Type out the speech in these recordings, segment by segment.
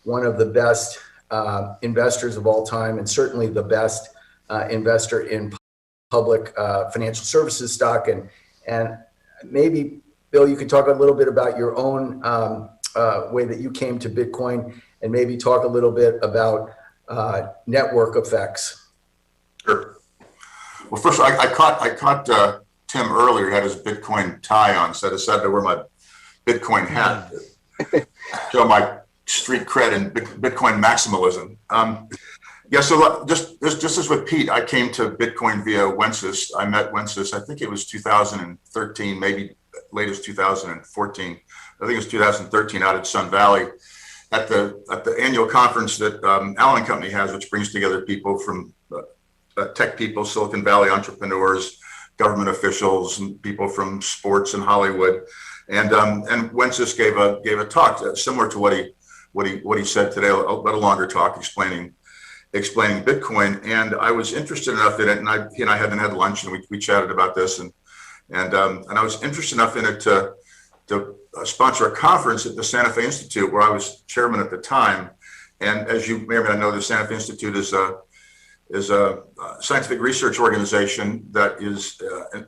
one of the best investors of all time, and certainly the best investor in public financial services stock. And maybe, Bill, you could talk a little bit about your own way that you came to Bitcoin, and maybe talk a little bit about network effects. Sure. Well, first, I caught Tim earlier. He had his Bitcoin tie on, so I decided to wear my Bitcoin hat to show my street cred and Bitcoin maximalism. Yeah, so just as with Pete, I came to Bitcoin via Wences. I met Wences, I think it was 2013, maybe latest 2014. I think it was 2013 out at Sun Valley at the annual conference that Allen Company has, which brings together people from tech people, Silicon Valley entrepreneurs, government officials, and people from sports and Hollywood. And Wences gave a talk similar to what he said today, but a longer talk explaining Bitcoin. And I was interested enough in it, and he and I hadn't had lunch, and we chatted about this, and I was interested enough in it to sponsor a conference at the Santa Fe Institute, where I was chairman at the time. And as you may or may not know, the Santa Fe Institute is a scientific research organization that is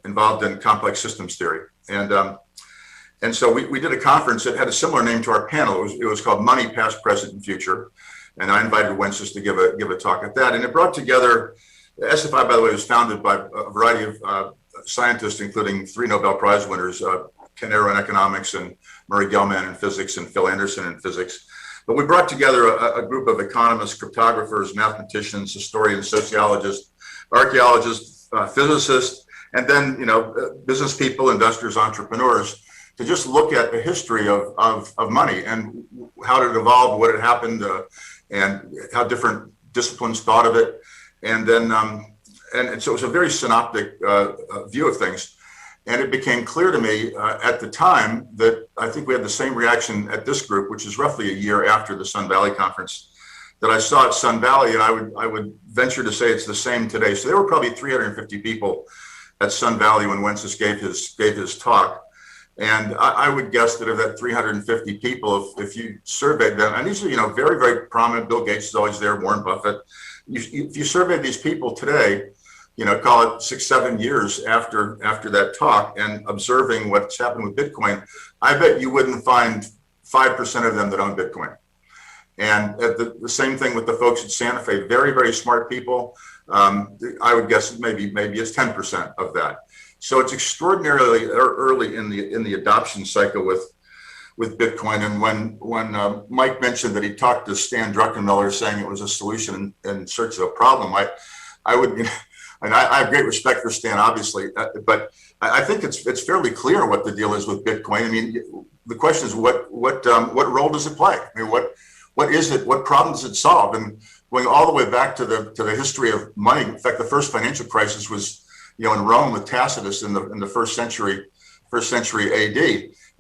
involved in complex systems theory. And so we did a conference that had a similar name to our panel. It was called Money, Past, Present, and Future. And I invited Wences to give a talk at that. And it brought together, SFI, by the way, was founded by a variety of scientists, including 3 Nobel Prize winners, Ken Arrow in economics, and Murray Gell-Mann in physics, and Phil Anderson in physics. But we brought together a group of economists, cryptographers, mathematicians, historians, sociologists, archaeologists, physicists, and then, business people, investors, entrepreneurs, to just look at the history of money and how it evolved, what had happened, and how different disciplines thought of it. And then, and so it was a very synoptic view of things. And it became clear to me at the time that I think we had the same reaction at this group, which is roughly a year after the Sun Valley conference, that I saw at Sun Valley, and I would venture to say it's the same today. So there were probably 350 people at Sun Valley when Wences gave his talk. And I would guess that of that 350 people, if you surveyed them, and these are, very, very prominent, Bill Gates is always there, Warren Buffett. If you surveyed these people today, call it 6-7 years after that talk, and observing what's happened with Bitcoin, I bet you wouldn't find 5% of them that own Bitcoin. And the same thing with the folks at Santa Fe, very, very smart people. I would guess maybe it's 10% of that. So it's extraordinarily early in the adoption cycle with Bitcoin. And when Mike mentioned that he talked to Stan Druckenmiller saying it was a solution in search of a problem, I would, and I have great respect for Stan, obviously, but I think it's fairly clear what the deal is with Bitcoin. I mean, the question is what role does it play? I mean, what is it? What problem does it solve? And going all the way back to the history of money. In fact, the first financial crisis was, in Rome with Tacitus in the first century AD,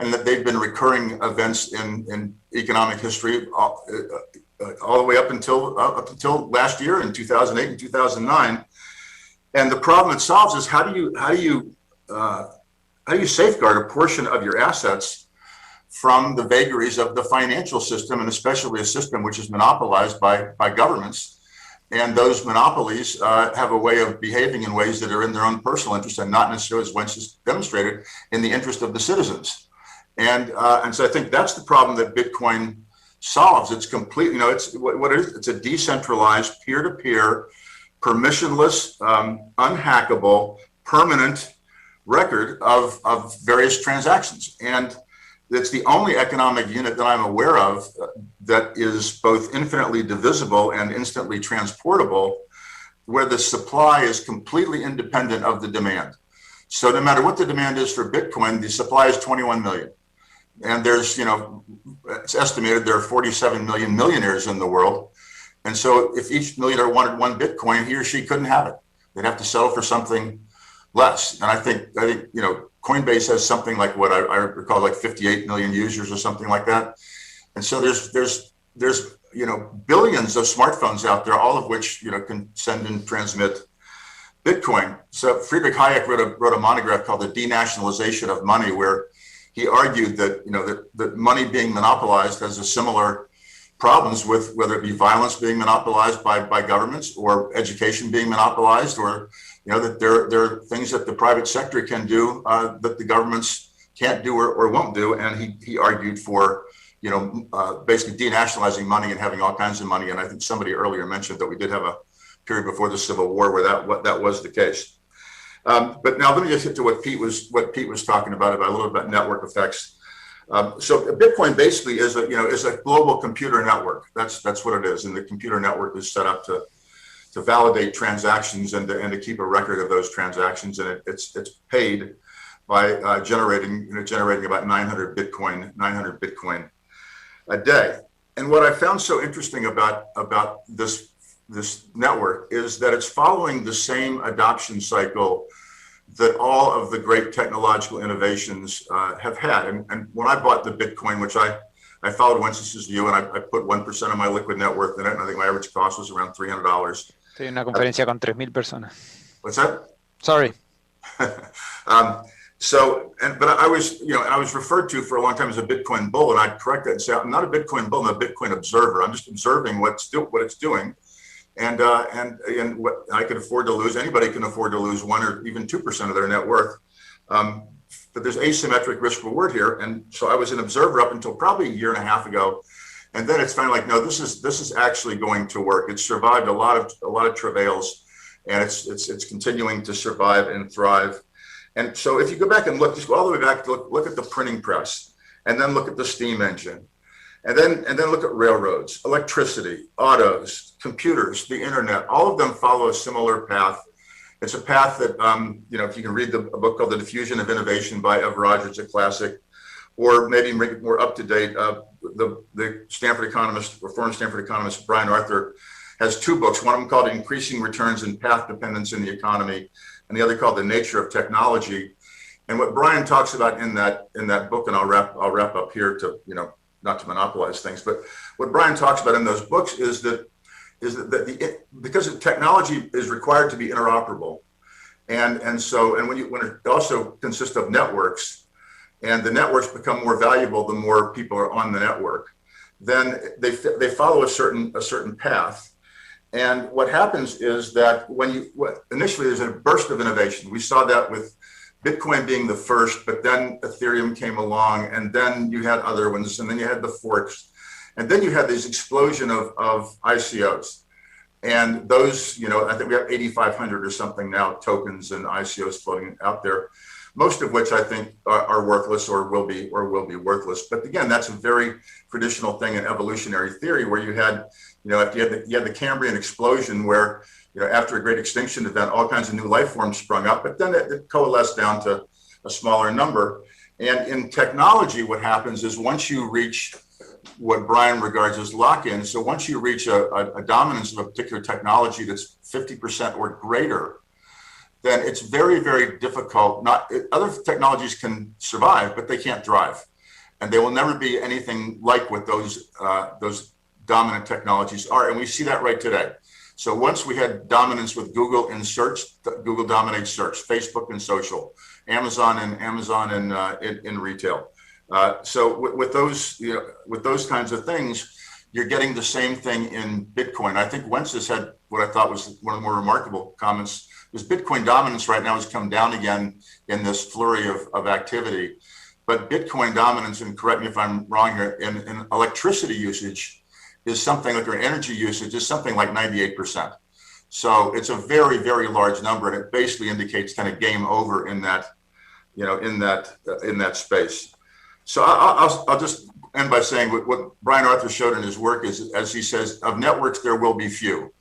and that they've been recurring events in economic history all the way up until last year in 2008 and 2009. And the problem it solves is how do you safeguard a portion of your assets from the vagaries of the financial system, and especially a system which is monopolized by governments. And those monopolies have a way of behaving in ways that are in their own personal interest, and not necessarily, as Wences demonstrated, in the interest of the citizens. And so I think that's the problem that Bitcoin solves. It's complete, it's what it is. It's a decentralized, peer-to-peer, permissionless, unhackable, permanent record of various transactions. And it's the only economic unit that I'm aware of that is both infinitely divisible and instantly transportable, where the supply is completely independent of the demand. So no matter what the demand is for Bitcoin, the supply is 21 million. And there's, it's estimated there are 47 million millionaires in the world. And so if each millionaire wanted one Bitcoin, he or she couldn't have it. They'd have to settle for something less. And I think Coinbase has something like what I recall, like 58 million users or something like that. And so there's billions of smartphones out there, all of which can send and transmit Bitcoin. So Friedrich Hayek wrote a monograph called The Denationalization of Money, where he argued that that money being monopolized has a similar problems with whether it be violence being monopolized by governments or education being monopolized, or that there are things that the private sector can do that the governments can't do or won't do. And he argued for basically denationalizing money and having all kinds of money. And I think somebody earlier mentioned that we did have a period before the Civil War where that was the case. But now let me just get to what Pete was talking about a little bit about network effects. So Bitcoin basically is a global computer network. That's what it is, and the computer network is set up to validate transactions and to keep a record of those transactions, and it's paid by generating about 900 Bitcoin a day. And what I found so interesting about this network is that it's following the same adoption cycle that all of the great technological innovations have had. And when I bought the Bitcoin, which I followed Wences's view, and I put 1% of my liquid net worth in it, and I think my average cost was around $300. Estoy en una conferencia con 3,000 personas. What's that? Sorry. But I was referred to for a long time as a Bitcoin bull, and I'd correct that and say, I'm not a Bitcoin bull, I'm a Bitcoin observer. I'm just observing what it's doing. And what I could afford to lose, anybody can afford to lose 1 or even 2% of their net worth. But there's asymmetric risk reward here. And so I was an observer up until probably a year and a half ago. And then it's finally like, no, this is actually going to work. It's survived a lot of travails, and it's continuing to survive and thrive. And so if you go back and just go all the way back to look at the printing press, and then look at the steam engine, and then look at railroads, electricity, autos, computers, the internet, all of them follow a similar path. It's a path that, if you can read a book called The Diffusion of Innovation by Ev Rogers, a classic, or maybe make it more up to date, the Stanford economist, reformed Stanford economist, Brian Arthur, has 2 books, one of them called Increasing Returns and Path Dependence in the Economy, and the other called The Nature of Technology. And what Brian talks about in that book, and I'll wrap up here to, not to monopolize things, but what Brian talks about in those books is that because technology is required to be interoperable, and when it also consists of networks, and the networks become more valuable the more people are on the network, then they follow a certain path. And what happens is that initially there's a burst of innovation. We saw that with Bitcoin being the first, but then Ethereum came along, and then you had other ones, and then you had the forks, and then you had this explosion of ICOs. And those, I think we have 8,500 or something now tokens and ICOs floating out there, most of which I think are worthless or will be worthless. But again, that's a very traditional thing in evolutionary theory, where you had the Cambrian explosion, where after a great extinction event, all kinds of new life forms sprung up, but then it coalesced down to a smaller number. And in technology, what happens is once you reach what Brian regards as lock-in, so once you reach a dominance of a particular technology that's 50% or greater, then it's very, very difficult. Other technologies can survive, but they can't thrive, and they will never be anything like what those dominant technologies are. And we see that right today. So once we had dominance with Google in search, Google dominates search, Facebook in social, Amazon in retail. So with those kinds of things, you're getting the same thing in Bitcoin. I think Wences had what I thought was one of the more remarkable comments, is Bitcoin dominance right now has come down again in this flurry of activity. But Bitcoin dominance, and correct me if I'm wrong here, in electricity usage is something like, or energy usage is something like 98%. So it's a very, very large number, and it basically indicates kind of game over in that, in that space. So I'll just end by saying what Brian Arthur showed in his work is, as he says, of networks there will be few.